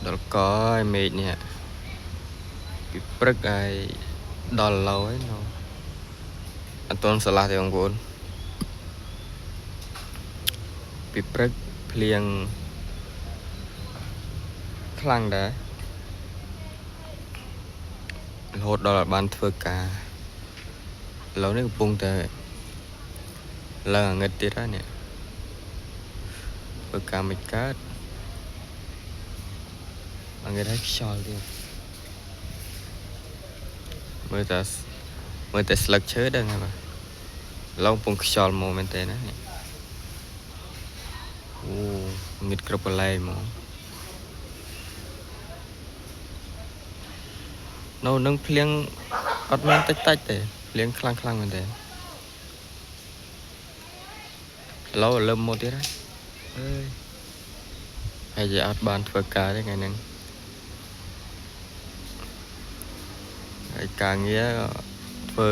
ដល់កឲ្យមេឃនេះពីព្រឹកឲ្យដល់ឡូវហើយណូអត់ទាន់ស្រឡះទេបងប្អូនពីព្រឹកភ្លៀងខ្លាំងដែររហូតដល់បានធ្វើការឥឡូវនេះកំពុងតែឡើងងឹតទៀតហើយនេះធ្វើការមិនកើតងឹតឲ្យខ្យល់ទៀតមើលតែស្លឹកឈើដឹងហើយបាទឡងកំពុងខ្យល់មកមែនតើណានេះអូងឹតគ្រប់កន្លែងហ្មងនៅនឹងភ្លៀងអត់មានតិចទេភ្លៀងខ្លាំងមែនតើឥឡូវលើមមកទៀតហើយហើយអត់បានធ្វើការទេថ្ងៃហ្នឹងហើយការងារធ្វើ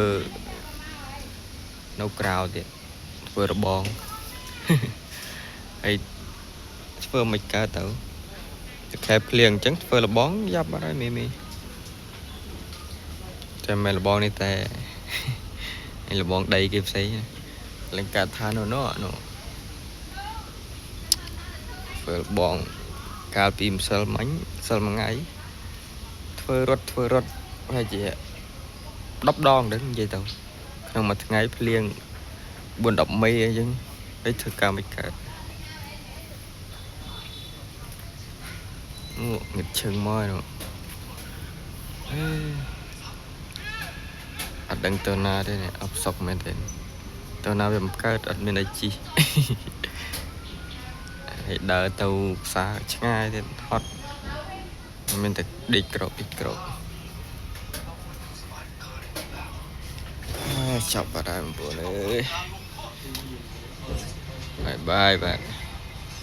នៅក្រៅទៀតធ្វើរបងហើយធ្វើមិនកើតទៅខែភ្លៀងអញ្ចឹងធ្វើរបងយ៉ាប់បាត់ហើយមីតែមិនរបងនេះតែរបងដីគេផ្សេងឡើងកាត់ថានោះធ្វើរបងកាលពីម្សិលមិញសិលមួយថ្ងៃធ្វើរត់ហើយជា10 ដងដឹងនិយាយទៅក្នុងមួយថ្ងៃភ្លៀង4-10 មេអញ្ចឹងហើយធ្វើការមិនកើតងឹតឈឹងមកហ្នឹងអត់ដឹងទៅណាទេអបសុកមែនទេទៅណាវាមិនកើតអត់មានអីជីហើយដើរទៅផ្សារឆ្ងាយទៀតហត់មានតែដេកក្រោកចប់បាត់ហើយបងប្អូនអើយបាយ